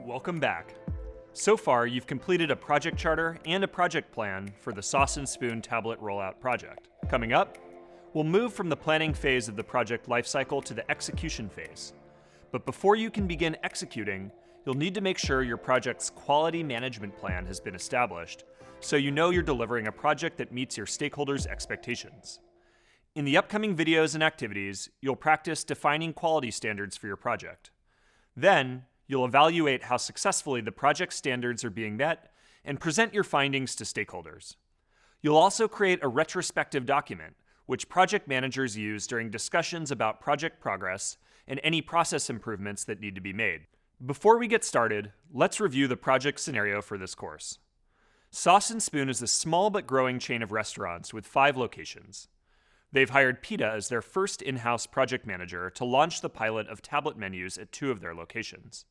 Welcome back. So far, you've completed a project charter and a project plan for the Sauce and Spoon tablet rollout project. Coming up, we'll move from the planning phase of the project lifecycle to the execution phase. But before you can begin executing, you'll need to make sure your project's quality management plan has been established, so you know you're delivering a project that meets your stakeholders' expectations. In the upcoming videos and activities, you'll practice defining quality standards for your project. Then, you'll evaluate how successfully the project standards are being met and present your findings to stakeholders. You'll also create a retrospective document, which project managers use during discussions about project progress and any process improvements that need to be made. Before we get started, let's review the project scenario for this course. Sauce and Spoon is a small but growing chain of restaurants with 5 locations. They've hired PETA as their first in-house project manager to launch the pilot of tablet menus at 2 of their locations.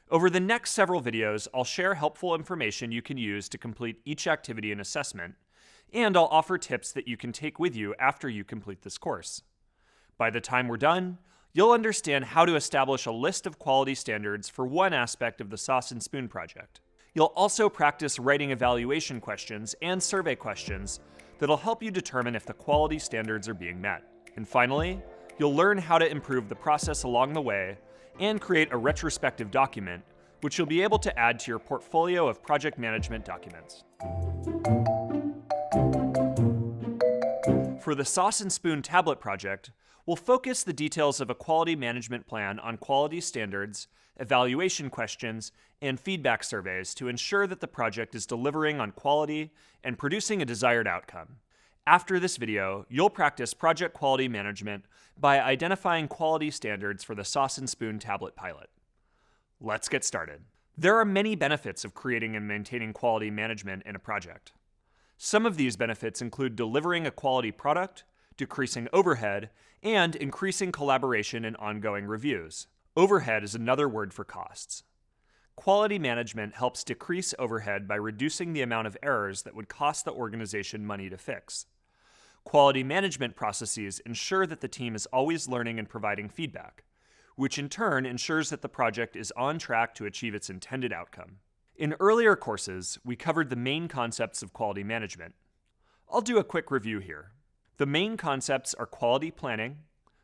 Over the next several videos, I'll share helpful information you can use to complete each activity and assessment, and I'll offer tips that you can take with you after you complete this course. By the time we're done, you'll understand how to establish a list of quality standards for one aspect of the Sauce and Spoon project. You'll also practice writing evaluation questions and survey questions that'll help you determine if the quality standards are being met. And finally, you'll learn how to improve the process along the way and create a retrospective document, which you'll be able to add to your portfolio of project management documents. For the Sauce and Spoon tablet project, we'll focus the details of a quality management plan on quality standards, evaluation questions, and feedback surveys to ensure that the project is delivering on quality and producing a desired outcome. After this video, you'll practice project quality management by identifying quality standards for the Sauce and Spoon tablet pilot. Let's get started. There are many benefits of creating and maintaining quality management in a project. Some of these benefits include delivering a quality product, decreasing overhead, and increasing collaboration and ongoing reviews. Overhead is another word for costs. Quality management helps decrease overhead by reducing the amount of errors that would cost the organization money to fix. Quality management processes ensure that the team is always learning and providing feedback, which in turn ensures that the project is on track to achieve its intended outcome. In earlier courses, we covered the main concepts of quality management. I'll do a quick review here. The main concepts are quality planning,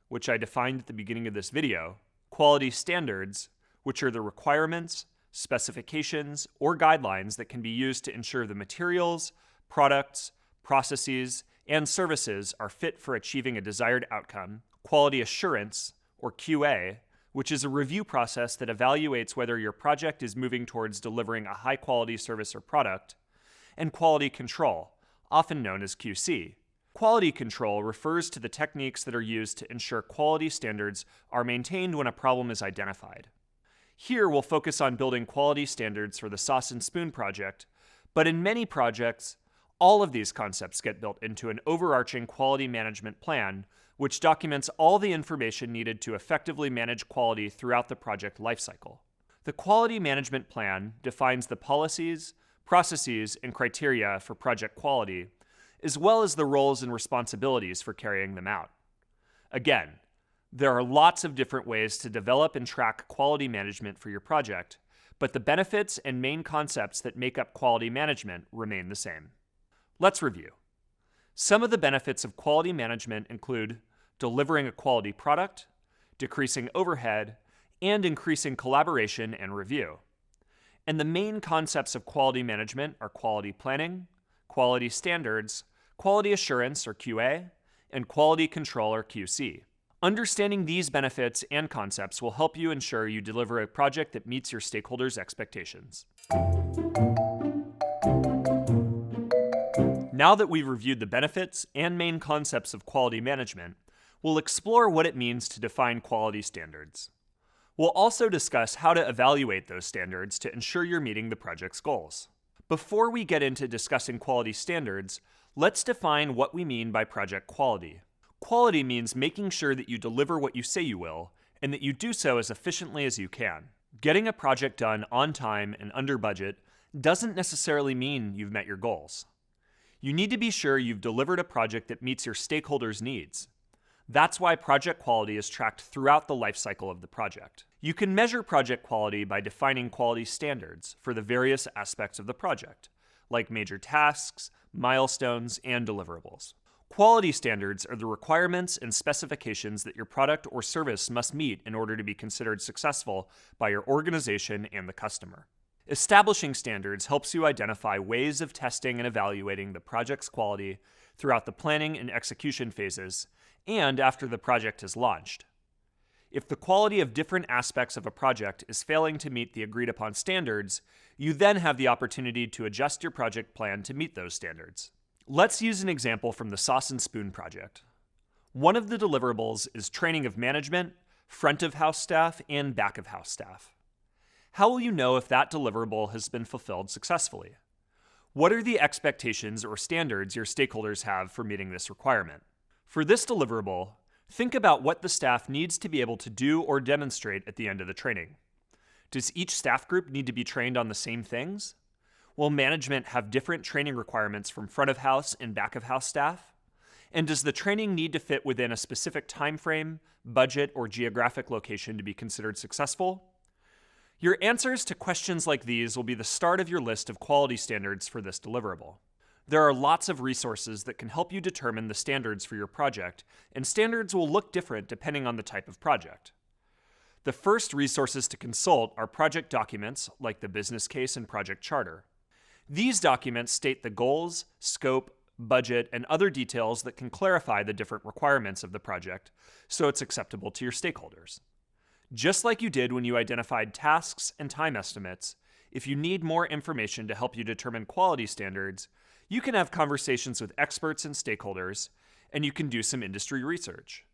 which I defined at the beginning of this video, quality standards, which are the requirements, specifications, or guidelines that can be used to ensure the materials, products, processes, and services are fit for achieving a desired outcome, quality assurance, or QA, which is a review process that evaluates whether your project is moving towards delivering a high-quality service or product, and quality control, often known as QC. Quality control refers to the techniques that are used to ensure quality standards are maintained when a problem is identified. Here, we'll focus on building quality standards for the Sauce and Spoon project, but in many projects, all of these concepts get built into an overarching quality management plan, which documents all the information needed to effectively manage quality throughout the project lifecycle. The quality management plan defines the policies, processes, and criteria for project quality, as well as the roles and responsibilities for carrying them out. Again, there are lots of different ways to develop and track quality management for your project, but the benefits and main concepts that make up quality management remain the same. Let's review. Some of the benefits of quality management include delivering a quality product, decreasing overhead, and increasing collaboration and review. And the main concepts of quality management are quality planning, quality standards, quality assurance or QA, and quality control or QC. Understanding these benefits and concepts will help you ensure you deliver a project that meets your stakeholders' expectations. Now that we've reviewed the benefits and main concepts of quality management, we'll explore what it means to define quality standards. We'll also discuss how to evaluate those standards to ensure you're meeting the project's goals. Before we get into discussing quality standards, let's define what we mean by project quality. Quality means making sure that you deliver what you say you will, and that you do so as efficiently as you can. Getting a project done on time and under budget doesn't necessarily mean you've met your goals. You need to be sure you've delivered a project that meets your stakeholders' needs. That's why project quality is tracked throughout the lifecycle of the project. You can measure project quality by defining quality standards for the various aspects of the project, like major tasks, milestones, and deliverables. Quality standards are the requirements and specifications that your product or service must meet in order to be considered successful by your organization and the customer. Establishing standards helps you identify ways of testing and evaluating the project's quality throughout the planning and execution phases and after the project is launched. If the quality of different aspects of a project is failing to meet the agreed upon standards, you then have the opportunity to adjust your project plan to meet those standards. Let's use an example from the Sauce and Spoon project. One of the deliverables is training of management, front of house staff, and back of house staff. How will you know if that deliverable has been fulfilled successfully? What are the expectations or standards your stakeholders have for meeting this requirement? For this deliverable, think about what the staff needs to be able to do or demonstrate at the end of the training. Does each staff group need to be trained on the same things? Will management have different training requirements from front of house and back of house staff? And does the training need to fit within a specific time frame, budget, or geographic location to be considered successful? Your answers to questions like these will be the start of your list of quality standards for this deliverable. There are lots of resources that can help you determine the standards for your project, and standards will look different depending on the type of project. The first resources to consult are project documents like the business case and project charter. These documents state the goals, scope, budget, and other details that can clarify the different requirements of the project so it's acceptable to your stakeholders. Just like you did when you identified tasks and time estimates, if you need more information to help you determine quality standards, you can have conversations with experts and stakeholders, and you can do some industry research.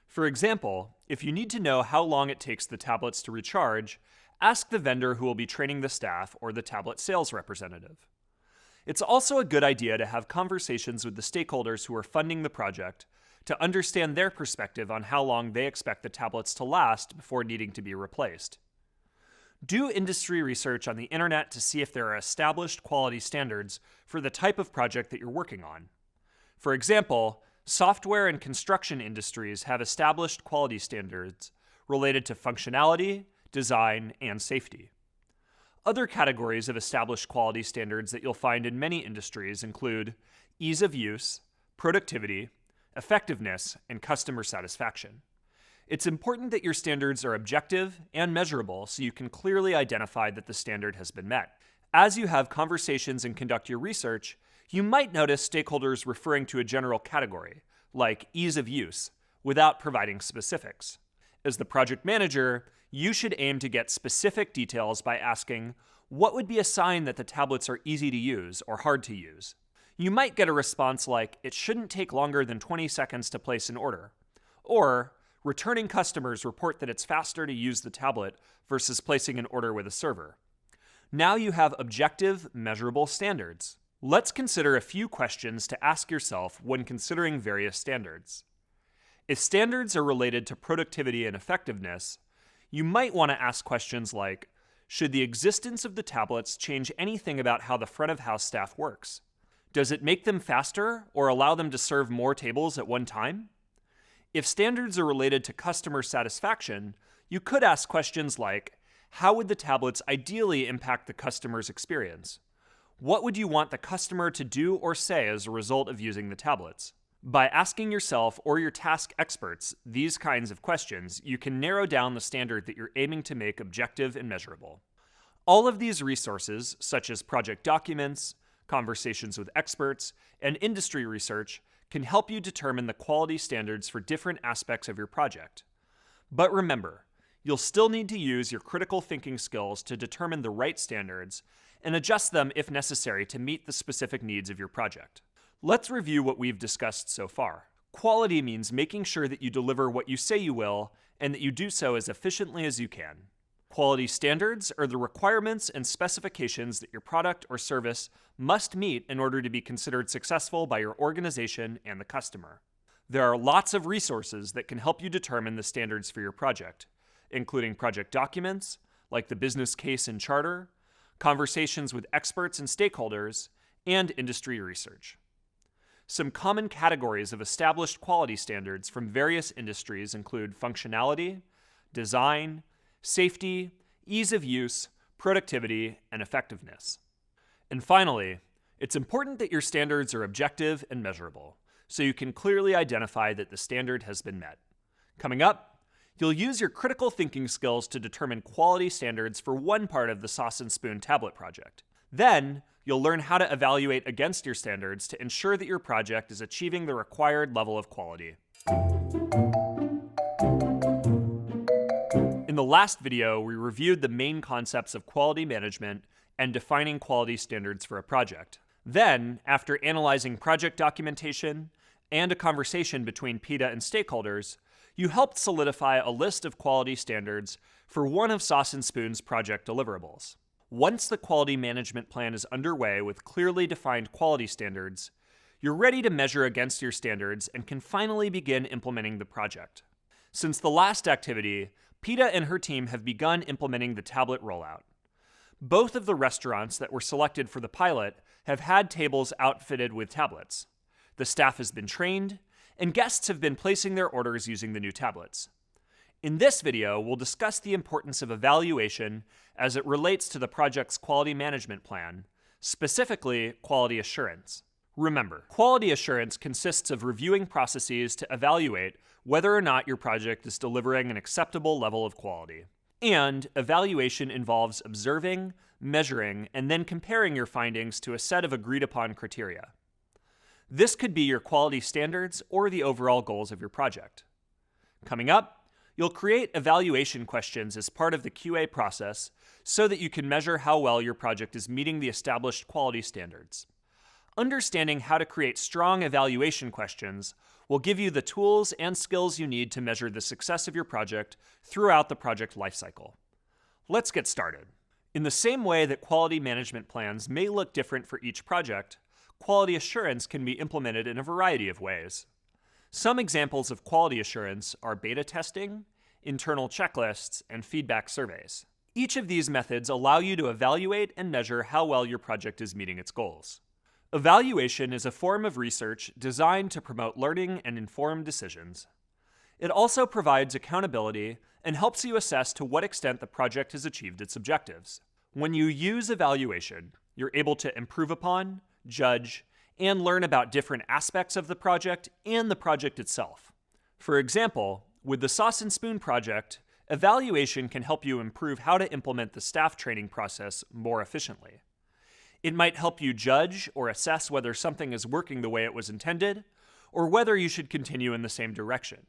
For example, if you need to know how long it takes the tablets to recharge, ask the vendor who will be training the staff or the tablet sales representative. It's also a good idea to have conversations with the stakeholders who are funding the project to understand their perspective on how long they expect the tablets to last before needing to be replaced. Do industry research on the internet to see if there are established quality standards for the type of project that you're working on. For example, software and construction industries have established quality standards related to functionality, design, and safety. Other categories of established quality standards that you'll find in many industries include ease of use, productivity, effectiveness, and customer satisfaction. It's important that your standards are objective and measurable so you can clearly identify that the standard has been met. As you have conversations and conduct your research, you might notice stakeholders referring to a general category, like ease of use, without providing specifics. As the project manager, you should aim to get specific details by asking, what would be a sign that the tablets are easy to use or hard to use? You might get a response like, it shouldn't take longer than 20 seconds to place an order. Or, returning customers report that it's faster to use the tablet versus placing an order with a server. Now you have objective, measurable standards. Let's consider a few questions to ask yourself when considering various standards. If standards are related to productivity and effectiveness, you might want to ask questions like, should the existence of the tablets change anything about how the front of house staff works? Does it make them faster or allow them to serve more tables at one time? If standards are related to customer satisfaction, you could ask questions like, how would the tablets ideally impact the customer's experience? What would you want the customer to do or say as a result of using the tablets? By asking yourself or your task experts these kinds of questions, you can narrow down the standard that you're aiming to make objective and measurable. All of these resources, such as project documents, conversations with experts, and industry research, can help you determine the quality standards for different aspects of your project. But remember, you'll still need to use your critical thinking skills to determine the right standards and adjust them if necessary to meet the specific needs of your project. Let's review what we've discussed so far. Quality means making sure that you deliver what you say you will and that you do so as efficiently as you can. Quality standards are the requirements and specifications that your product or service must meet in order to be considered successful by your organization and the customer. There are lots of resources that can help you determine the standards for your project, including project documents, like the business case and charter, conversations with experts and stakeholders, and industry research. Some common categories of established quality standards from various industries include functionality, design, safety, ease of use, productivity, and effectiveness. And finally, it's important that your standards are objective and measurable, so you can clearly identify that the standard has been met. Coming up, you'll use your critical thinking skills to determine quality standards for one part of the Sauce and Spoon tablet project. Then, you'll learn how to evaluate against your standards to ensure that your project is achieving the required level of quality. In the last video, we reviewed the main concepts of quality management and defining quality standards for a project. Then, after analyzing project documentation and a conversation between PETA and stakeholders, you helped solidify a list of quality standards for one of Sauce and Spoon's project deliverables. Once the quality management plan is underway with clearly defined quality standards, you're ready to measure against your standards and can finally begin implementing the project. Since the last activity, PETA and her team have begun implementing the tablet rollout. Both of the restaurants that were selected for the pilot have had tables outfitted with tablets. The staff has been trained, and guests have been placing their orders using the new tablets. In this video, we'll discuss the importance of evaluation as it relates to the project's quality management plan, specifically quality assurance. Remember, quality assurance consists of reviewing processes to evaluate whether or not your project is delivering an acceptable level of quality. And evaluation involves observing, measuring, and then comparing your findings to a set of agreed-upon criteria. This could be your quality standards or the overall goals of your project. Coming up, you'll create evaluation questions as part of the QA process so that you can measure how well your project is meeting the established quality standards. Understanding how to create strong evaluation questions will give you the tools and skills you need to measure the success of your project throughout the project lifecycle. Let's get started. In the same way that quality management plans may look different for each project, quality assurance can be implemented in a variety of ways. Some examples of quality assurance are beta testing, internal checklists, and feedback surveys. Each of these methods allow you to evaluate and measure how well your project is meeting its goals. Evaluation is a form of research designed to promote learning and informed decisions. It also provides accountability and helps you assess to what extent the project has achieved its objectives. When you use evaluation, you're able to improve upon, judge, and learn about different aspects of the project and the project itself. For example, with the Sauce and Spoon project, evaluation can help you improve how to implement the staff training process more efficiently. It might help you judge or assess whether something is working the way it was intended, or whether you should continue in the same direction.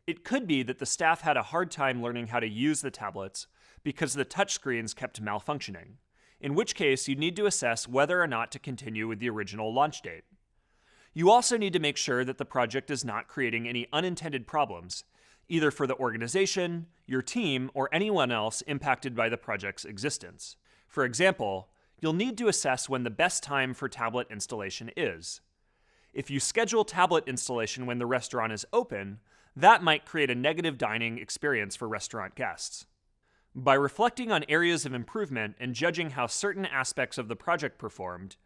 It could be that the staff had a hard time learning how to use the tablets because the touchscreens kept malfunctioning, in which case you need to assess whether or not to continue with the original launch date. You also need to make sure that the project is not creating any unintended problems, either for the organization, your team, or anyone else impacted by the project's existence. For example, you'll need to assess when the best time for tablet installation is. If you schedule tablet installation when the restaurant is open, that might create a negative dining experience for restaurant guests. By reflecting on areas of improvement and judging how certain aspects of the project performed,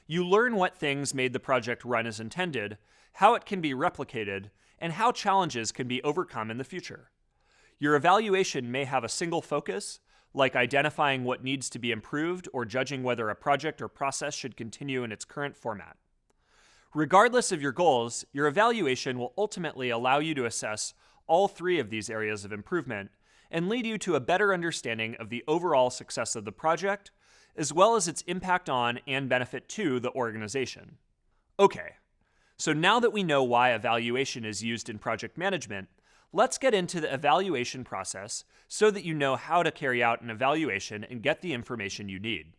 you learn what things made the project run as intended, how it can be replicated, and how challenges can be overcome in the future. Your evaluation may have a single focus, like identifying what needs to be improved or judging whether a project or process should continue in its current format. Regardless of your goals, your evaluation will ultimately allow you to assess all three of these areas of improvement and lead you to a better understanding of the overall success of the project, as well as its impact on and benefit to the organization. Okay, so now that we know why evaluation is used in project management, let's get into the evaluation process so that you know how to carry out an evaluation and get the information you need.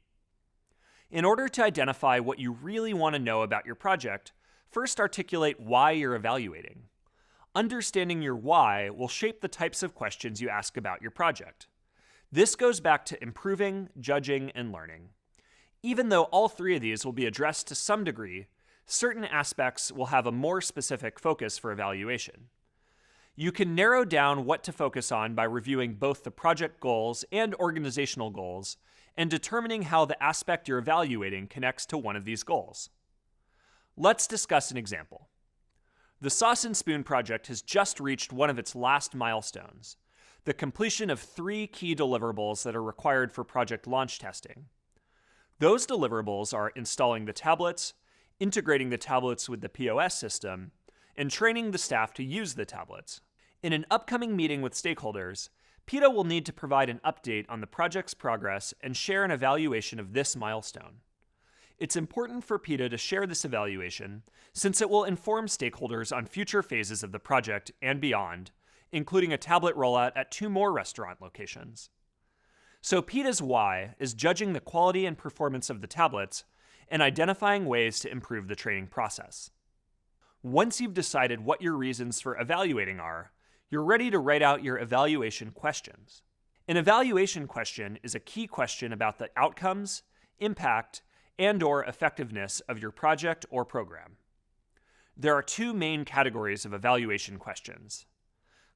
In order to identify what you really want to know about your project, first articulate why you're evaluating. Understanding your why will shape the types of questions you ask about your project. This goes back to improving, judging, and learning. Even though all three of these will be addressed to some degree, certain aspects will have a more specific focus for evaluation. You can narrow down what to focus on by reviewing both the project goals and organizational goals and determining how the aspect you're evaluating connects to one of these goals. Let's discuss an example. The Sauce and Spoon project has just reached one of its last milestones, the completion of 3 key deliverables that are required for project launch testing. Those deliverables are installing the tablets, integrating the tablets with the POS system, and training the staff to use the tablets. In an upcoming meeting with stakeholders, PETA will need to provide an update on the project's progress and share an evaluation of this milestone. It's important for PETA to share this evaluation since it will inform stakeholders on future phases of the project and beyond, including a tablet rollout at 2 more restaurant locations. So PETA's why is judging the quality and performance of the tablets and identifying ways to improve the training process. Once you've decided what your reasons for evaluating are, you're ready to write out your evaluation questions. An evaluation question is a key question about the outcomes, impact, and/or effectiveness of your project or program. There are 2 main categories of evaluation questions: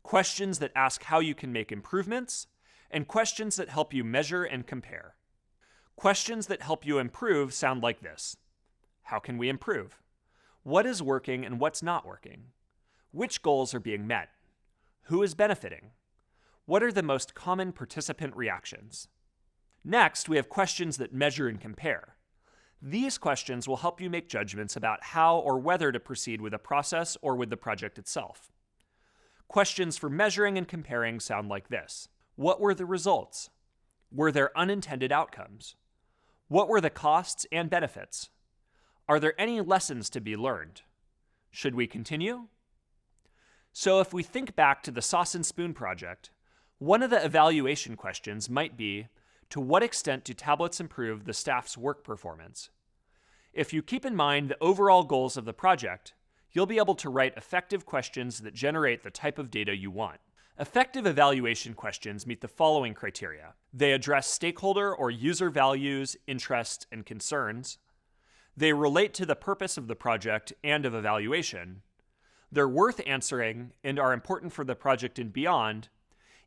questions that ask how you can make improvements, and questions that help you measure and compare. Questions that help you improve sound like this: how can we improve? What is working and what's not working? Which goals are being met? Who is benefiting? What are the most common participant reactions? Next, we have questions that measure and compare. These questions will help you make judgments about how or whether to proceed with a process or with the project itself. Questions for measuring and comparing sound like this: what were the results? Were there unintended outcomes? What were the costs and benefits? Are there any lessons to be learned? Should we continue? So if we think back to the Sauce and Spoon project, one of the evaluation questions might be, to what extent do tablets improve the staff's work performance? If you keep in mind the overall goals of the project, you'll be able to write effective questions that generate the type of data you want. Effective evaluation questions meet the following criteria. They address stakeholder or user values, interests, and concerns. They relate to the purpose of the project and of evaluation. They're worth answering and are important for the project and beyond,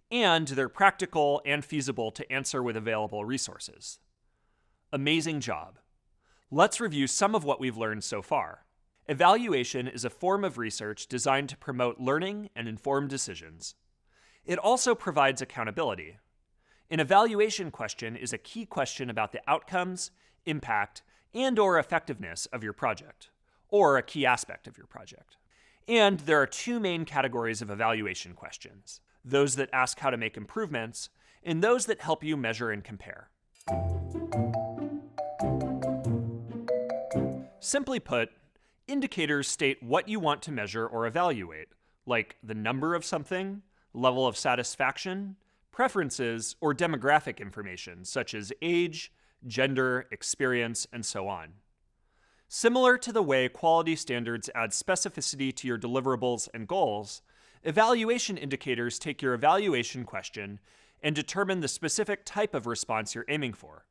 and they're practical and feasible to answer with available resources. Amazing job. Let's review some of what we've learned so far. Evaluation is a form of research designed to promote learning and inform decisions. It also provides accountability. An evaluation question is a key question about the outcomes, impact, and/or effectiveness of your project, or a key aspect of your project. And there are 2 main categories of evaluation questions: those that ask how to make improvements, and those that help you measure and compare. Simply put, indicators state what you want to measure or evaluate, like the number of something, level of satisfaction, preferences, or demographic information such as age, gender, experience, and so on. Similar to the way quality standards add specificity to your deliverables and goals, evaluation indicators take your evaluation question and determine the specific type of response you're aiming for.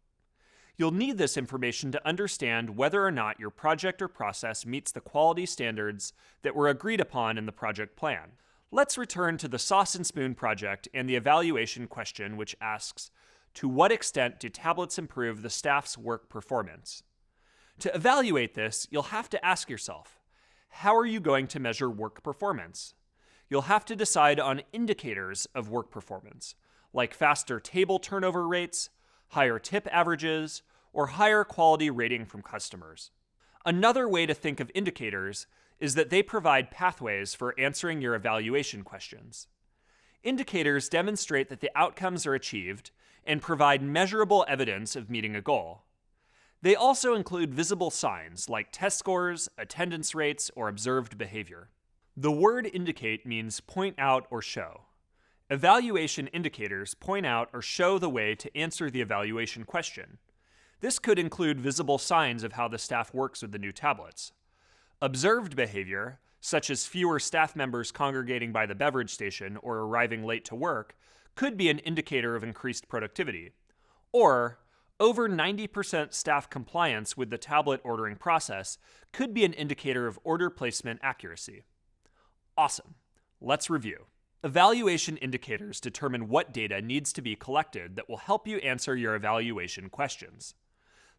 You'll need this information to understand whether or not your project or process meets the quality standards that were agreed upon in the project plan. Let's return to the Sauce and Spoon project and the evaluation question, which asks, to what extent do tablets improve the staff's work performance? To evaluate this, you'll have to ask yourself, how are you going to measure work performance? You'll have to decide on indicators of work performance, like faster table turnover rates, higher tip averages, or higher quality rating from customers. Another way to think of indicators is that they provide pathways for answering your evaluation questions. Indicators demonstrate that the outcomes are achieved and provide measurable evidence of meeting a goal. They also include visible signs like test scores, attendance rates, or observed behavior. The word indicate means point out or show. Evaluation indicators point out or show the way to answer the evaluation question. This could include visible signs of how the staff works with the new tablets. Observed behavior, such as fewer staff members congregating by the beverage station or arriving late to work, could be an indicator of increased productivity. Or, over 90% staff compliance with the tablet ordering process could be an indicator of order placement accuracy. Awesome. Let's review. Evaluation indicators determine what data needs to be collected that will help you answer your evaluation questions.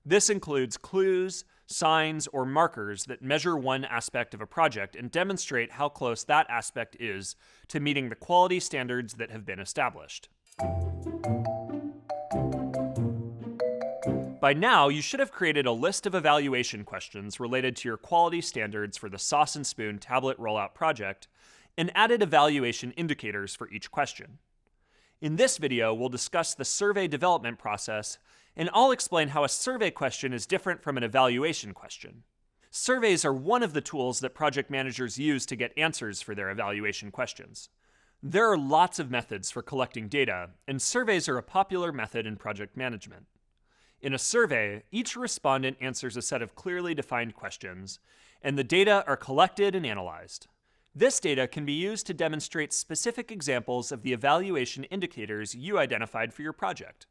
This includes clues, signs, or markers that measure one aspect of a project and demonstrate how close that aspect is to meeting the quality standards that have been established. By now, you should have created a list of evaluation questions related to your quality standards for the Sauce and Spoon tablet rollout project and added evaluation indicators for each question. In this video, we'll discuss the survey development process, and I'll explain how a survey question is different from an evaluation question. Surveys are one of the tools that project managers use to get answers for their evaluation questions. There are lots of methods for collecting data, and surveys are a popular method in project management. In a survey, each respondent answers a set of clearly defined questions, and the data are collected and analyzed. This data can be used to demonstrate specific examples of the evaluation indicators you identified for your project.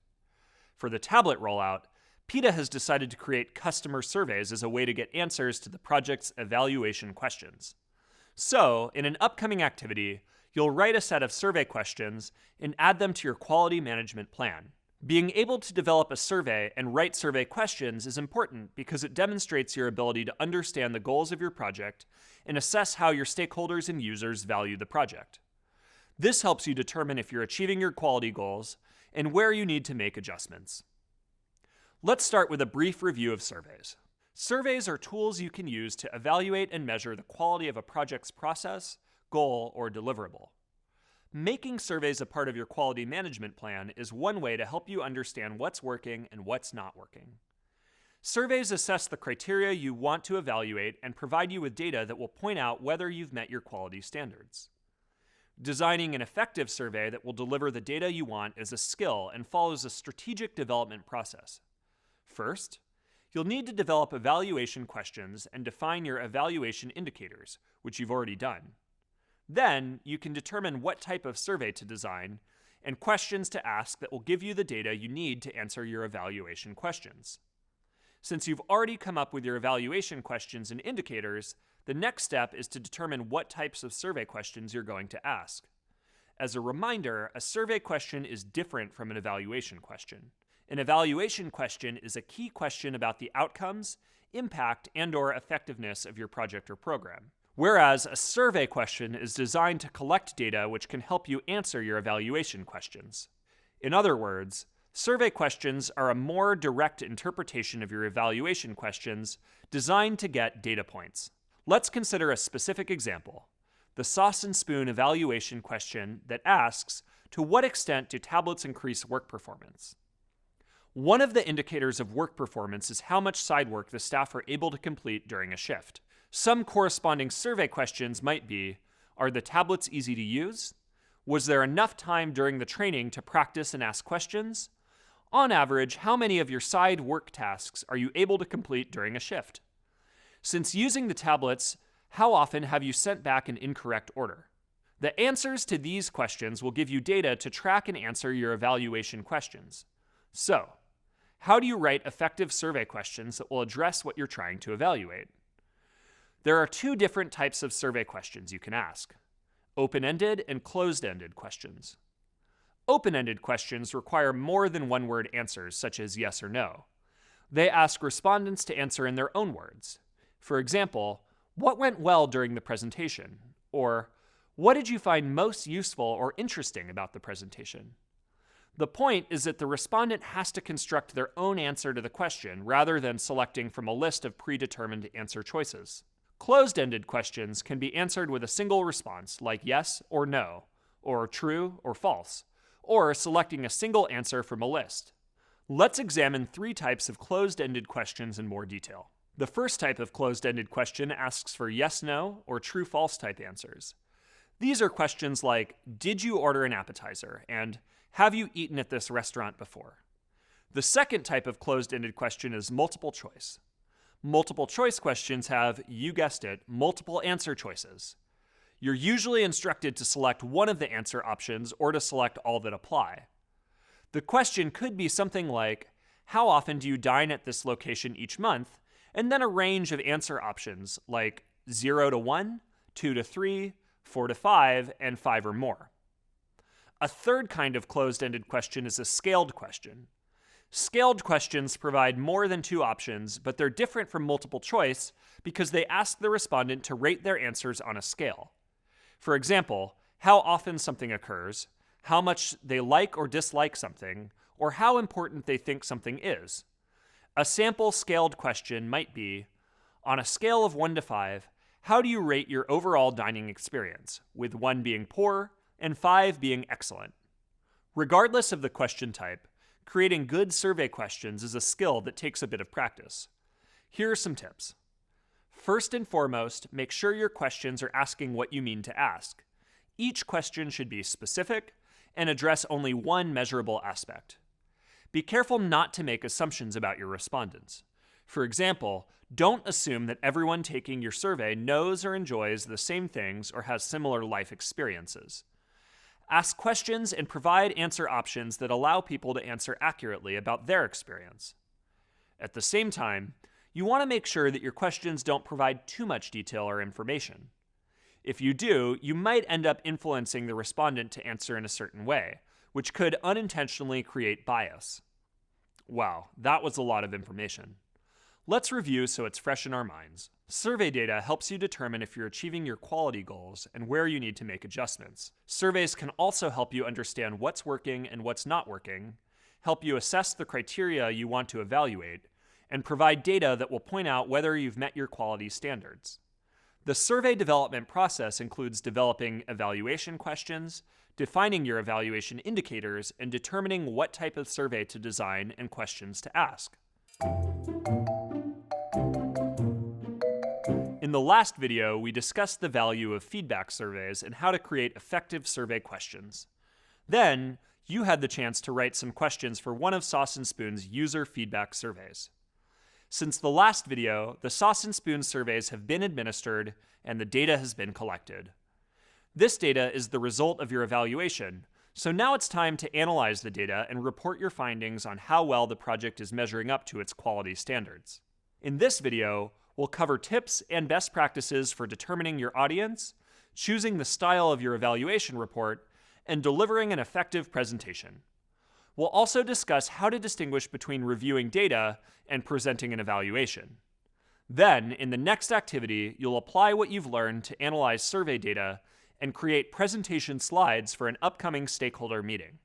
For the tablet rollout, PETA has decided to create customer surveys as a way to get answers to the project's evaluation questions. So, in an upcoming activity, you'll write a set of survey questions and add them to your quality management plan. Being able to develop a survey and write survey questions is important because it demonstrates your ability to understand the goals of your project and assess how your stakeholders and users value the project. This helps you determine if you're achieving your quality goals and where you need to make adjustments. Let's start with a brief review of surveys. Surveys are tools you can use to evaluate and measure the quality of a project's process, goal, or deliverable. Making surveys a part of your quality management plan is one way to help you understand what's working and what's not working. Surveys assess the criteria you want to evaluate and provide you with data that will point out whether you've met your quality standards. Designing an effective survey that will deliver the data you want is a skill and follows a strategic development process. First, you'll need to develop evaluation questions and define your evaluation indicators, which you've already done. Then, you can determine what type of survey to design and questions to ask that will give you the data you need to answer your evaluation questions. Since you've already come up with your evaluation questions and indicators, the next step is to determine what types of survey questions you're going to ask. As a reminder, a survey question is different from an evaluation question. An evaluation question is a key question about the outcomes, impact, and/or effectiveness of your project or program. Whereas a survey question is designed to collect data which can help you answer your evaluation questions. In other words, survey questions are a more direct interpretation of your evaluation questions designed to get data points. Let's consider a specific example, the Sauce and Spoon evaluation question that asks, to what extent do tablets increase work performance? One of the indicators of work performance is how much side work the staff are able to complete during a shift. Some corresponding survey questions might be, are the tablets easy to use? Was there enough time during the training to practice and ask questions? On average, how many of your side work tasks are you able to complete during a shift? Since using the tablets, how often have you sent back an incorrect order? The answers to these questions will give you data to track and answer your evaluation questions. So, how do you write effective survey questions that will address what you're trying to evaluate? There are two different types of survey questions you can ask: open-ended and closed-ended questions. Open-ended questions require more than one-word answers, such as yes or no. They ask respondents to answer in their own words. For example, what went well during the presentation? Or, what did you find most useful or interesting about the presentation? The point is that the respondent has to construct their own answer to the question rather than selecting from a list of predetermined answer choices. Closed-ended questions can be answered with a single response, like yes or no, or true or false, or selecting a single answer from a list. Let's examine three types of closed-ended questions in more detail. The first type of closed-ended question asks for yes-no or true-false type answers. These are questions like, did you order an appetizer? And have you eaten at this restaurant before? The second type of closed-ended question is multiple choice. Multiple choice questions have, you guessed it, multiple answer choices. You're usually instructed to select one of the answer options or to select all that apply. The question could be something like, how often do you dine at this location each month? And then a range of answer options like 0 to 1, 2 to 3, 4 to 5, and 5 or more. A third kind of closed-ended question is a scaled question. Scaled questions provide more than two options, but they're different from multiple choice because they ask the respondent to rate their answers on a scale. For example, how often something occurs, how much they like or dislike something, or how important they think something is. A sample scaled question might be, on a scale of 1 to 5, how do you rate your overall dining experience, with 1 being poor and 5 being excellent? Regardless of the question type, creating good survey questions is a skill that takes a bit of practice. Here are some tips. First and foremost, make sure your questions are asking what you mean to ask. Each question should be specific and address only one measurable aspect. Be careful not to make assumptions about your respondents. For example, don't assume that everyone taking your survey knows or enjoys the same things or has similar life experiences. Ask questions and provide answer options that allow people to answer accurately about their experience. At the same time, you want to make sure that your questions don't provide too much detail or information. If you do, you might end up influencing the respondent to answer in a certain way, which could unintentionally create bias. Wow, that was a lot of information. Let's review so it's fresh in our minds. Survey data helps you determine if you're achieving your quality goals and where you need to make adjustments. Surveys can also help you understand what's working and what's not working, help you assess the criteria you want to evaluate, and provide data that will point out whether you've met your quality standards. The survey development process includes developing evaluation questions, defining your evaluation indicators, and determining what type of survey to design and questions to ask. In the last video, we discussed the value of feedback surveys and how to create effective survey questions. Then, you had the chance to write some questions for one of Sauce and Spoon's user feedback surveys. Since the last video, the Sauce and Spoon surveys have been administered and the data has been collected. This data is the result of your evaluation, so now it's time to analyze the data and report your findings on how well the project is measuring up to its quality standards. In this video, we'll cover tips and best practices for determining your audience, choosing the style of your evaluation report, and delivering an effective presentation. We'll also discuss how to distinguish between reviewing data and presenting an evaluation. Then, in the next activity, you'll apply what you've learned to analyze survey data and create presentation slides for an upcoming stakeholder meeting.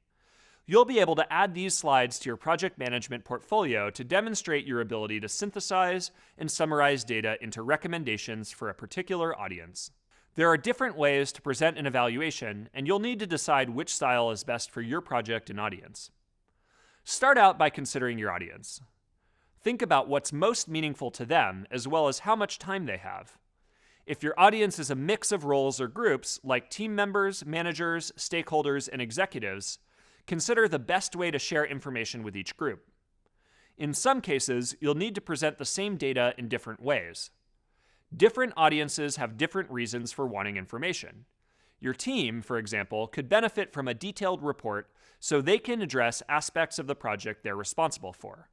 You'll be able to add these slides to your project management portfolio to demonstrate your ability to synthesize and summarize data into recommendations for a particular audience. There are different ways to present an evaluation, and you'll need to decide which style is best for your project and audience. Start out by considering your audience. Think about what's most meaningful to them, as well as how much time they have. If your audience is a mix of roles or groups, like team members, managers, stakeholders, and executives, consider the best way to share information with each group. In some cases, you'll need to present the same data in different ways. Different audiences have different reasons for wanting information. Your team, for example, could benefit from a detailed report so they can address aspects of the project they're responsible for.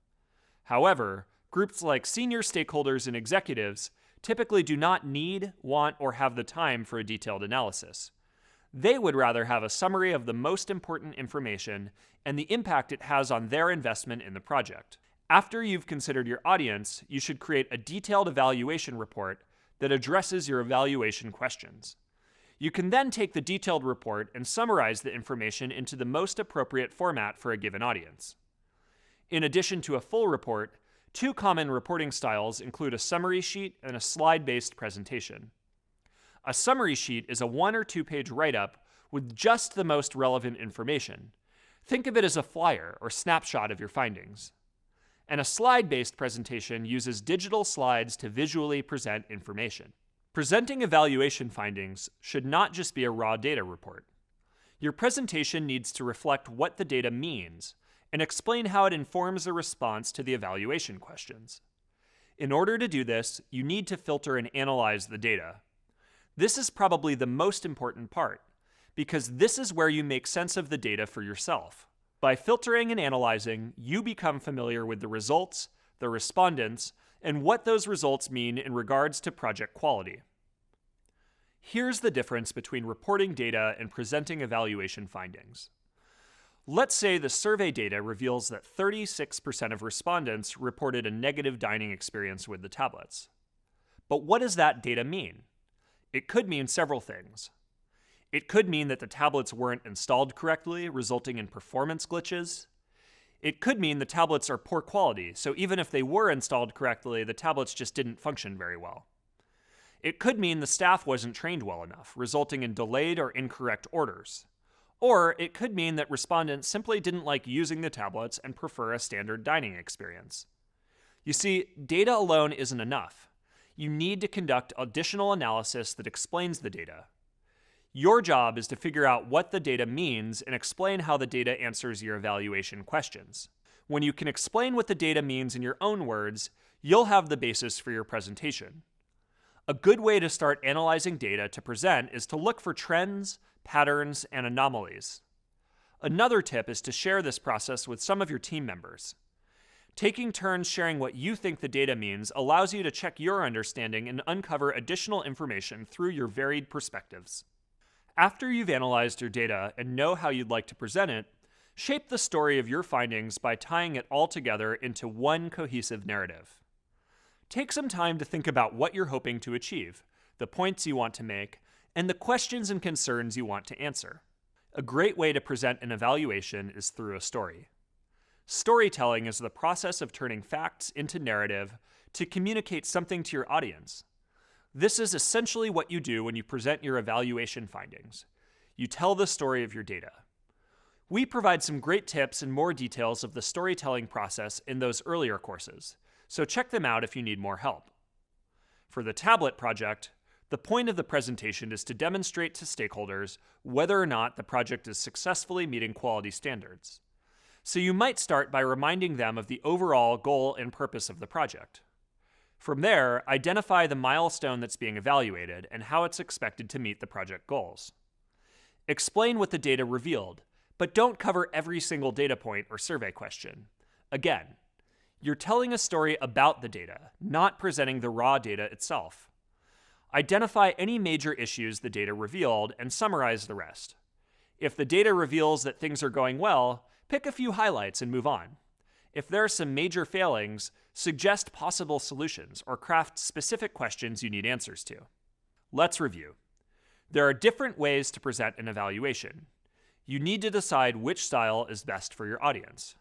However, groups like senior stakeholders and executives typically do not need, want, or have the time for a detailed analysis. They would rather have a summary of the most important information and the impact it has on their investment in the project. After you've considered your audience, you should create a detailed evaluation report that addresses your evaluation questions. You can then take the detailed report and summarize the information into the most appropriate format for a given audience. In addition to a full report, two common reporting styles include a summary sheet and a slide-based presentation. A summary sheet is a 1 or 2 page write-up with just the most relevant information. Think of it as a flyer or snapshot of your findings. And a slide-based presentation uses digital slides to visually present information. Presenting evaluation findings should not just be a raw data report. Your presentation needs to reflect what the data means and explain how it informs the response to the evaluation questions. In order to do this, you need to filter and analyze the data. This is probably the most important part, because this is where you make sense of the data for yourself. By filtering and analyzing, you become familiar with the results, the respondents, and what those results mean in regards to project quality. Here's the difference between reporting data and presenting evaluation findings. Let's say the survey data reveals that 36% of respondents reported a negative dining experience with the tablets. But what does that data mean? It could mean several things. It could mean that the tablets weren't installed correctly, resulting in performance glitches. It could mean the tablets are poor quality, so even if they were installed correctly, the tablets just didn't function very well. It could mean the staff wasn't trained well enough, resulting in delayed or incorrect orders. Or it could mean that respondents simply didn't like using the tablets and prefer a standard dining experience. You see, data alone isn't enough. You need to conduct additional analysis that explains the data. Your job is to figure out what the data means and explain how the data answers your evaluation questions. When you can explain what the data means in your own words, you'll have the basis for your presentation. A good way to start analyzing data to present is to look for trends, patterns, and anomalies. Another tip is to share this process with some of your team members. Taking turns sharing what you think the data means allows you to check your understanding and uncover additional information through your varied perspectives. After you've analyzed your data and know how you'd like to present it, shape the story of your findings by tying it all together into one cohesive narrative. Take some time to think about what you're hoping to achieve, the points you want to make, and the questions and concerns you want to answer. A great way to present an evaluation is through a story. Storytelling is the process of turning facts into narrative to communicate something to your audience. This is essentially what you do when you present your evaluation findings. You tell the story of your data. We provide some great tips and more details of the storytelling process in those earlier courses, so check them out if you need more help. For the tablet project, the point of the presentation is to demonstrate to stakeholders whether or not the project is successfully meeting quality standards. So you might start by reminding them of the overall goal and purpose of the project. From there, identify the milestone that's being evaluated and how it's expected to meet the project goals. Explain what the data revealed, but don't cover every single data point or survey question. Again, you're telling a story about the data, not presenting the raw data itself. Identify any major issues the data revealed and summarize the rest. If the data reveals that things are going well, pick a few highlights and move on. If there are some major failings, suggest possible solutions or craft specific questions you need answers to. Let's review. There are different ways to present an evaluation. You need to decide which style is best for your audience.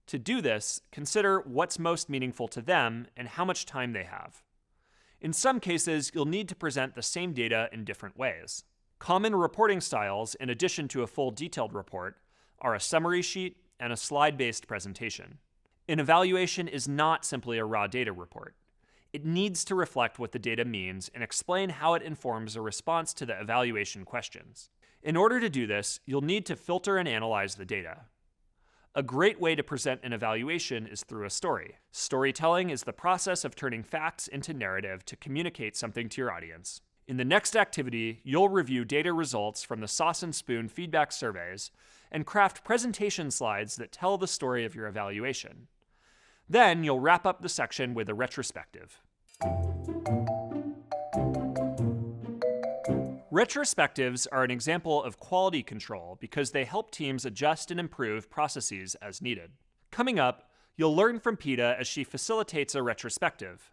To do this, consider what's most meaningful to them and how much time they have. In some cases, you'll need to present the same data in different ways. Common reporting styles, in addition to a full detailed report, are a summary sheet and a slide-based presentation. An evaluation is not simply a raw data report. It needs to reflect what the data means and explain how it informs a response to the evaluation questions. In order to do this, you'll need to filter and analyze the data. A great way to present an evaluation is through a story. Storytelling is the process of turning facts into narrative to communicate something to your audience. In the next activity, you'll review data results from the Sauce and Spoon feedback surveys and craft presentation slides that tell the story of your evaluation. Then you'll wrap up the section with a retrospective. Retrospectives are an example of quality control because they help teams adjust and improve processes as needed. Coming up, you'll learn from Peta as she facilitates a retrospective.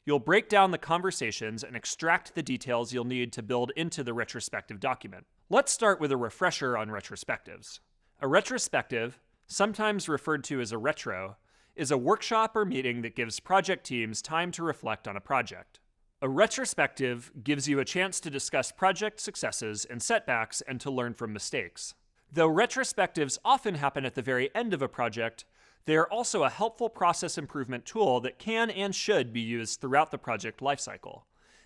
You'll break down the conversations and extract the details you'll need to build into the retrospective document. Let's start with a refresher on retrospectives. A retrospective, sometimes referred to as a retro, is a workshop or meeting that gives project teams time to reflect on a project. A retrospective gives you a chance to discuss project successes and setbacks and to learn from mistakes. Though retrospectives often happen at the very end of a project, they are also a helpful process improvement tool that can and should be used throughout the project lifecycle,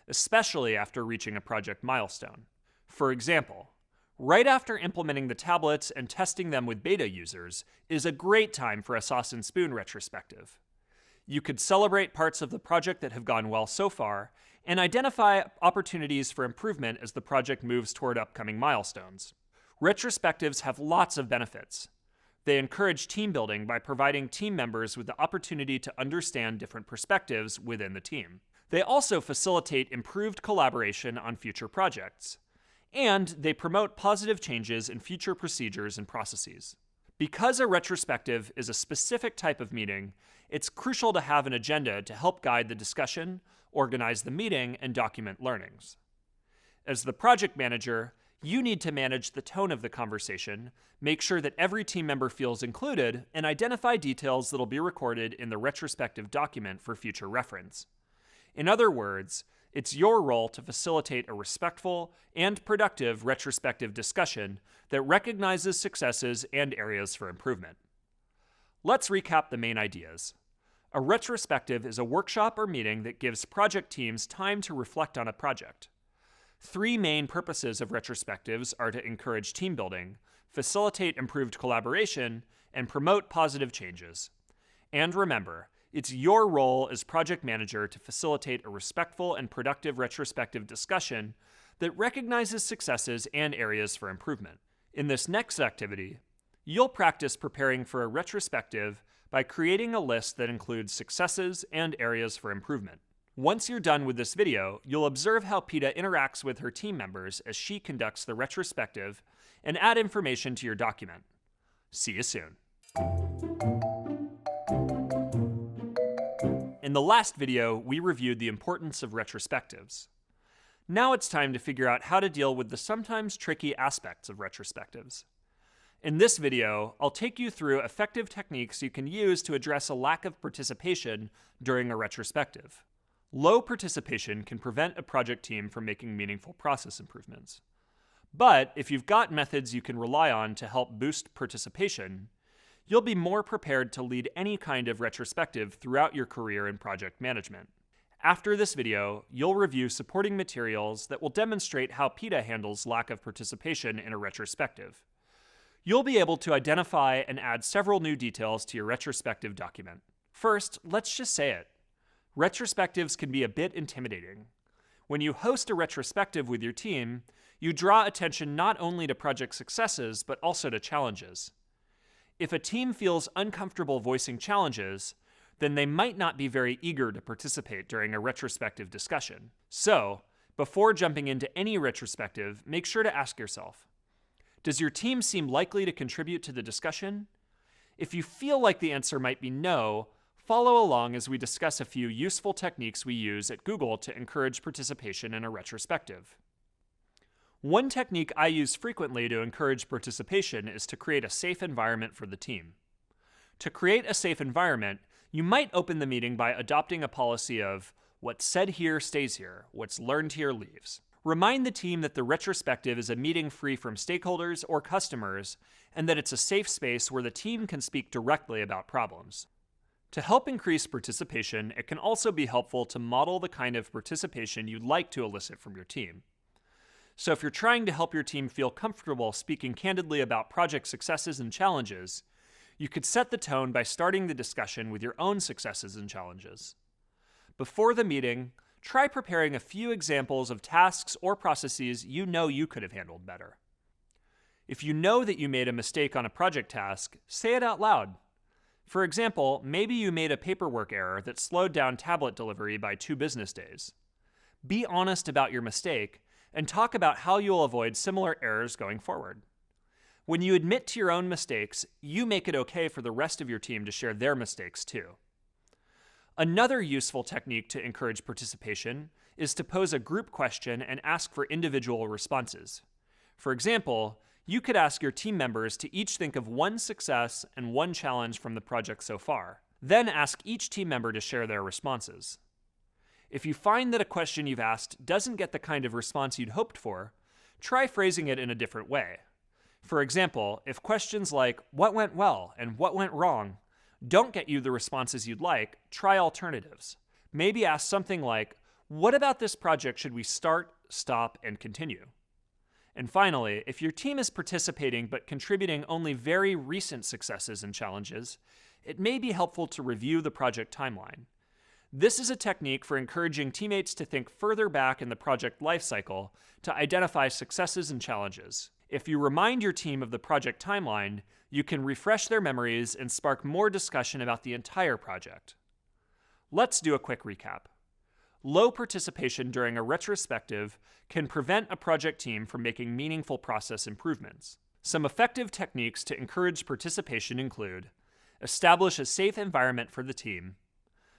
especially after reaching a project milestone. For example, right after implementing the tablets and testing them with beta users is a great time for a Sauce and Spoon retrospective. You could celebrate parts of the project that have gone well so far and identify opportunities for improvement as the project moves toward upcoming milestones. Retrospectives have lots of benefits. They encourage team building by providing team members with the opportunity to understand different perspectives within the team. They also facilitate improved collaboration on future projects. And they promote positive changes in future procedures and processes. Because a retrospective is a specific type of meeting, it's crucial to have an agenda to help guide the discussion, organize the meeting, and document learnings. As the project manager, you need to manage the tone of the conversation, make sure that every team member feels included, and identify details that'll be recorded in the retrospective document for future reference. In other words, it's your role to facilitate a respectful and productive retrospective discussion that recognizes successes and areas for improvement. Let's recap the main ideas. A retrospective is a workshop or meeting that gives project teams time to reflect on a project. 3 main purposes of retrospectives are to encourage team building, facilitate improved collaboration, and promote positive changes. And remember, it's your role as project manager to facilitate a respectful and productive retrospective discussion that recognizes successes and areas for improvement. In this next activity, you'll practice preparing for a retrospective by creating a list that includes successes and areas for improvement. Once you're done with this video, you'll observe how PETA interacts with her team members as she conducts the retrospective and add information to your document. See you soon. In the last video, we reviewed the importance of retrospectives. Now it's time to figure out how to deal with the sometimes tricky aspects of retrospectives. In this video, I'll take you through effective techniques you can use to address a lack of participation during a retrospective. Low participation can prevent a project team from making meaningful process improvements. But if you've got methods you can rely on to help boost participation, you'll be more prepared to lead any kind of retrospective throughout your career in project management. After this video, you'll review supporting materials that will demonstrate how PETA handles lack of participation in a retrospective. You'll be able to identify and add several new details to your retrospective document. First, let's just say it. Retrospectives can be a bit intimidating. When you host a retrospective with your team, you draw attention not only to project successes, but also to challenges. If a team feels uncomfortable voicing challenges, then they might not be very eager to participate during a retrospective discussion. So, before jumping into any retrospective, make sure to ask yourself, does your team seem likely to contribute to the discussion? If you feel like the answer might be no, follow along as we discuss a few useful techniques we use at Google to encourage participation in a retrospective. One technique I use frequently to encourage participation is to create a safe environment for the team. To create a safe environment, you might open the meeting by adopting a policy of what's said here stays here, what's learned here leaves. Remind the team that the retrospective is a meeting free from stakeholders or customers, and that it's a safe space where the team can speak directly about problems. To help increase participation, it can also be helpful to model the kind of participation you'd like to elicit from your team. So if you're trying to help your team feel comfortable speaking candidly about project successes and challenges, you could set the tone by starting the discussion with your own successes and challenges. Before the meeting, try preparing a few examples of tasks or processes you know you could have handled better. If you know that you made a mistake on a project task, say it out loud. For example, maybe you made a paperwork error that slowed down tablet delivery by 2 business days. Be honest about your mistake and talk about how you'll avoid similar errors going forward. When you admit to your own mistakes, you make it okay for the rest of your team to share their mistakes too. Another useful technique to encourage participation is to pose a group question and ask for individual responses. For example, you could ask your team members to each think of one success and one challenge from the project so far. Then ask each team member to share their responses. If you find that a question you've asked doesn't get the kind of response you'd hoped for, try phrasing it in a different way. For example, if questions like, what went well and what went wrong, don't get you the responses you'd like, try alternatives. Maybe ask something like, what about this project should we start, stop, and continue? And finally, if your team is participating but contributing only very recent successes and challenges, it may be helpful to review the project timeline. This is a technique for encouraging teammates to think further back in the project lifecycle to identify successes and challenges. If you remind your team of the project timeline, you can refresh their memories and spark more discussion about the entire project. Let's do a quick recap. Low participation during a retrospective can prevent a project team from making meaningful process improvements. Some effective techniques to encourage participation include: establish a safe environment for the team,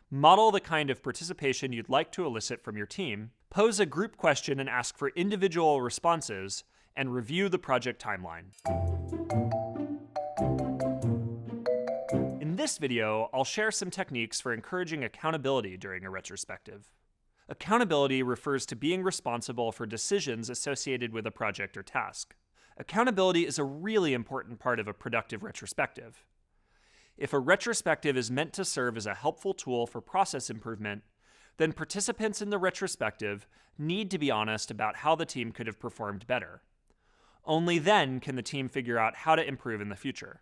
model the kind of participation you'd like to elicit from your team, pose a group question and ask for individual responses, and review the project timeline. In this video, I'll share some techniques for encouraging accountability during a retrospective. Accountability refers to being responsible for decisions associated with a project or task. Accountability is a really important part of a productive retrospective. If a retrospective is meant to serve as a helpful tool for process improvement, then participants in the retrospective need to be honest about how the team could have performed better. Only then can the team figure out how to improve in the future.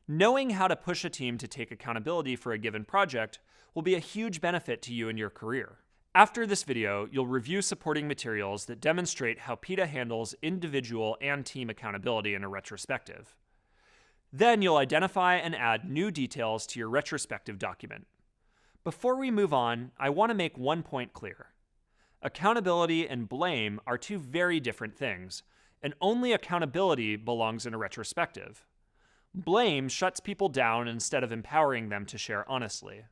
Knowing how to push a team to take accountability for a given project will be a huge benefit to you in your career. After this video, you'll review supporting materials that demonstrate how PETA handles individual and team accountability in a retrospective. Then you'll identify and add new details to your retrospective document. Before we move on, I want to make one point clear. Accountability and blame are two very different things, and only accountability belongs in a retrospective. Blame shuts people down instead of empowering them to share honestly.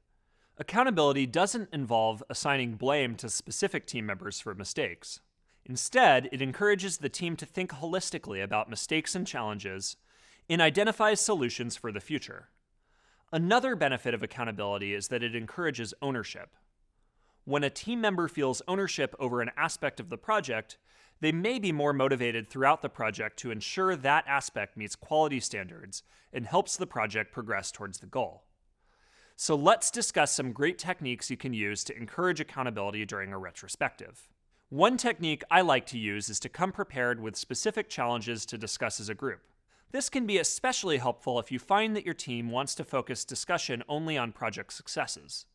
Accountability doesn't involve assigning blame to specific team members for mistakes. Instead, it encourages the team to think holistically about mistakes and challenges and identifies solutions for the future. Another benefit of accountability is that it encourages ownership. When a team member feels ownership over an aspect of the project, they may be more motivated throughout the project to ensure that aspect meets quality standards and helps the project progress towards the goal. So let's discuss some great techniques you can use to encourage accountability during a retrospective. One technique I like to use is to come prepared with specific challenges to discuss as a group. This can be especially helpful if you find that your team wants to focus discussion only on project successes.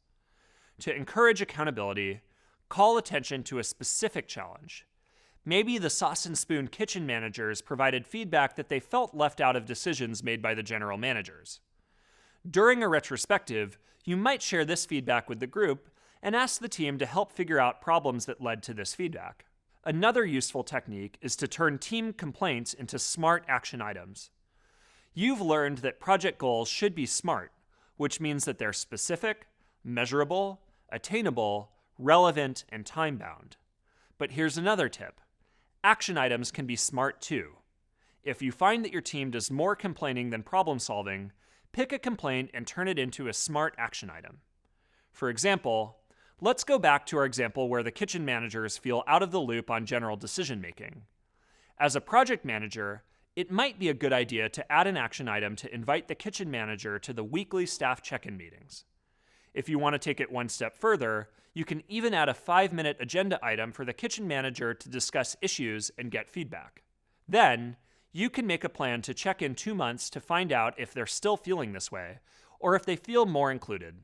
To encourage accountability, call attention to a specific challenge. Maybe the Sauce and Spoon kitchen managers provided feedback that they felt left out of decisions made by the general managers. During a retrospective, you might share this feedback with the group and ask the team to help figure out problems that led to this feedback. Another useful technique is to turn team complaints into smart action items. You've learned that project goals should be SMART, which means that they're specific, measurable, attainable, relevant, and time-bound. But here's another tip. Action items can be SMART too. If you find that your team does more complaining than problem-solving, pick a complaint and turn it into a SMART action item. For example, let's go back to our example where the kitchen managers feel out of the loop on general decision-making. As a project manager, it might be a good idea to add an action item to invite the kitchen manager to the weekly staff check-in meetings. If you want to take it one step further, you can even add a 5-minute agenda item for the kitchen manager to discuss issues and get feedback. Then, you can make a plan to check in 2 months to find out if they're still feeling this way, or if they feel more included.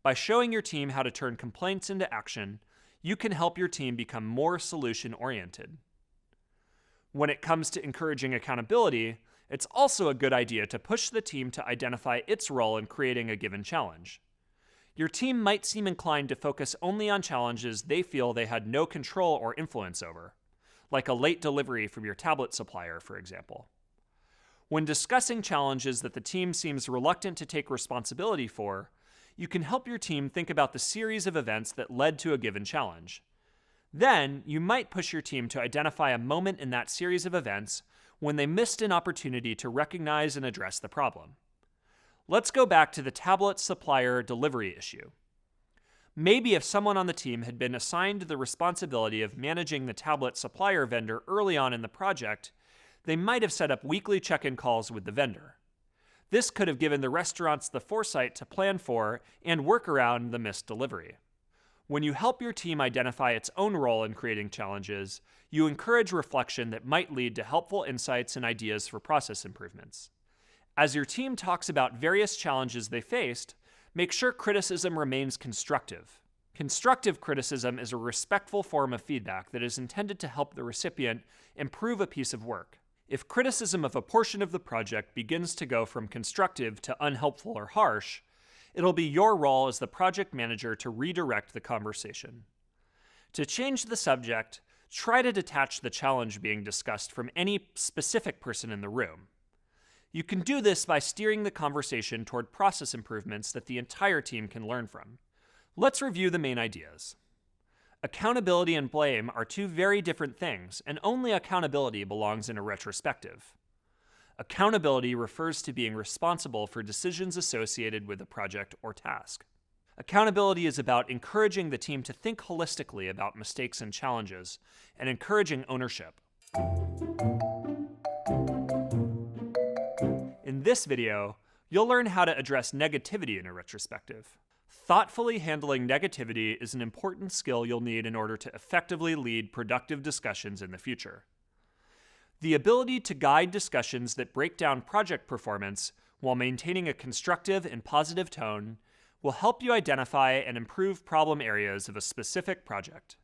By showing your team how to turn complaints into action, you can help your team become more solution-oriented. When it comes to encouraging accountability, it's also a good idea to push the team to identify its role in creating a given challenge. Your team might seem inclined to focus only on challenges they feel they had no control or influence over, like a late delivery from your tablet supplier, for example. When discussing challenges that the team seems reluctant to take responsibility for, you can help your team think about the series of events that led to a given challenge. Then, you might push your team to identify a moment in that series of events when they missed an opportunity to recognize and address the problem. Let's go back to the tablet supplier delivery issue. Maybe if someone on the team had been assigned the responsibility of managing the tablet supplier vendor early on in the project, they might have set up weekly check-in calls with the vendor. This could have given the restaurants the foresight to plan for and work around the missed delivery. When you help your team identify its own role in creating challenges, you encourage reflection that might lead to helpful insights and ideas for process improvements. As your team talks about various challenges they faced, make sure criticism remains constructive. Constructive criticism is a respectful form of feedback that is intended to help the recipient improve a piece of work. If criticism of a portion of the project begins to go from constructive to unhelpful or harsh, it'll be your role as the project manager to redirect the conversation. To change the subject, Try to detach the challenge being discussed from any specific person in the room. You can do this by steering the conversation toward process improvements that the entire team can learn from. Let's review the main ideas. Accountability and blame are two very different things, and only accountability belongs in a retrospective. Accountability refers to being responsible for decisions associated with a project or task. Accountability is about encouraging the team to think holistically about mistakes and challenges, and encouraging ownership. In this video, you'll learn how to address negativity in a retrospective. Thoughtfully handling negativity is an important skill you'll need in order to effectively lead productive discussions in the future. The ability to guide discussions that break down project performance while maintaining a constructive and positive tone will help you identify and improve problem areas of a specific project.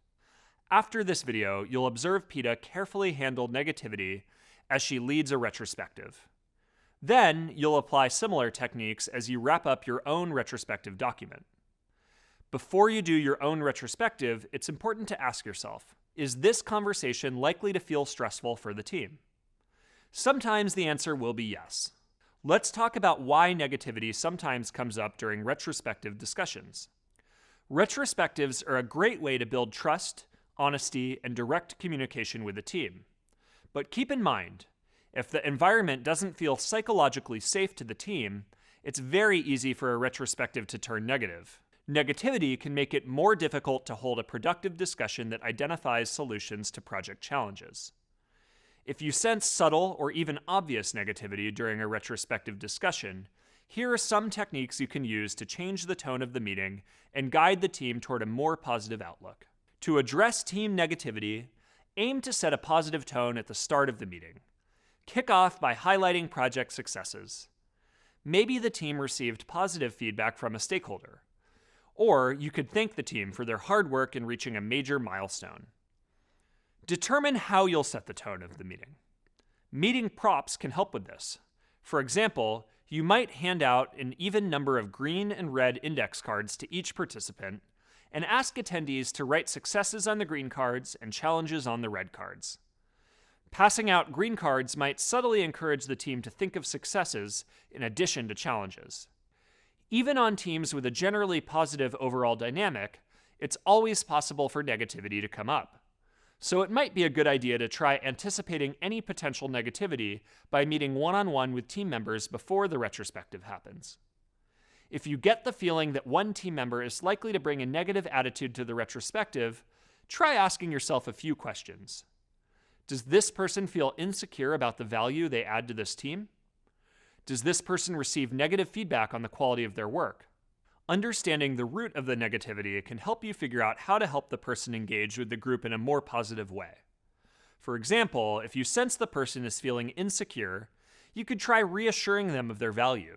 After this video, you'll observe Peta carefully handle negativity as she leads a retrospective. Then, you'll apply similar techniques as you wrap up your own retrospective document. Before you do your own retrospective, it's important to ask yourself, is this conversation likely to feel stressful for the team? Sometimes the answer will be yes. Let's talk about why negativity sometimes comes up during retrospective discussions. Retrospectives are a great way to build trust, honesty, and direct communication with the team. But keep in mind, if the environment doesn't feel psychologically safe to the team, it's very easy for a retrospective to turn negative. Negativity can make it more difficult to hold a productive discussion that identifies solutions to project challenges. If you sense subtle or even obvious negativity during a retrospective discussion, here are some techniques you can use to change the tone of the meeting and guide the team toward a more positive outlook. To address team negativity, aim to set a positive tone at the start of the meeting. Kick off by highlighting project successes. Maybe the team received positive feedback from a stakeholder. Or you could thank the team for their hard work in reaching a major milestone. Determine how you'll set the tone of the meeting. Meeting props can help with this. For example, you might hand out an even number of green and red index cards to each participant and ask attendees to write successes on the green cards and challenges on the red cards. Passing out green cards might subtly encourage the team to think of successes in addition to challenges. Even on teams with a generally positive overall dynamic, it's always possible for negativity to come up. So it might be a good idea to try anticipating any potential negativity by meeting one-on-one with team members before the retrospective happens. If you get the feeling that one team member is likely to bring a negative attitude to the retrospective, try asking yourself a few questions. Does this person feel insecure about the value they add to this team? Does this person receive negative feedback on the quality of their work? Understanding the root of the negativity can help you figure out how to help the person engage with the group in a more positive way. For example, if you sense the person is feeling insecure, you could try reassuring them of their value.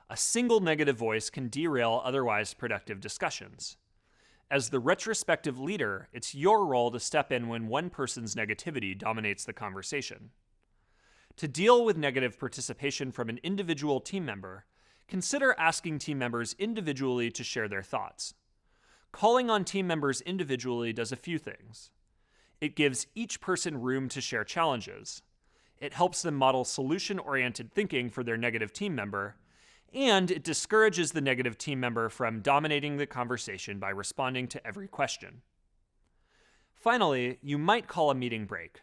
A single negative voice can derail otherwise productive discussions. As the retrospective leader, it's your role to step in when one person's negativity dominates the conversation. To deal with negative participation from an individual team member, consider asking team members individually to share their thoughts. Calling on team members individually does a few things. It gives each person room to share challenges. It helps them model solution-oriented thinking for their negative team member, and it discourages the negative team member from dominating the conversation by responding to every question. Finally, you might call a meeting break.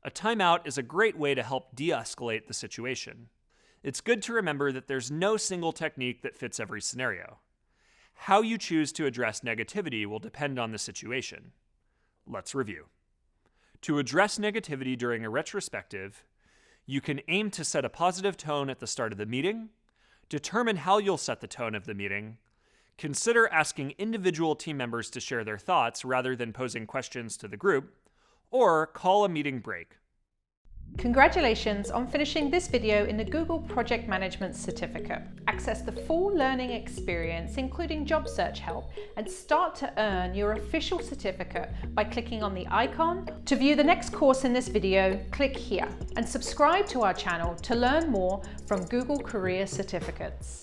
A timeout is a great way to help de-escalate the situation. It's good to remember that there's no single technique that fits every scenario. How you choose to address negativity will depend on the situation. Let's review. To address negativity during a retrospective, you can aim to set a positive tone at the start of the meeting, determine how you'll set the tone of the meeting, consider asking individual team members to share their thoughts rather than posing questions to the group, or call a meeting break. Congratulations on finishing this video in the Google Project Management Certificate. Access the full learning experience, including job search help, and start to earn your official certificate by clicking on the icon. To view the next course in this video, click here and subscribe to our channel to learn more from Google Career Certificates.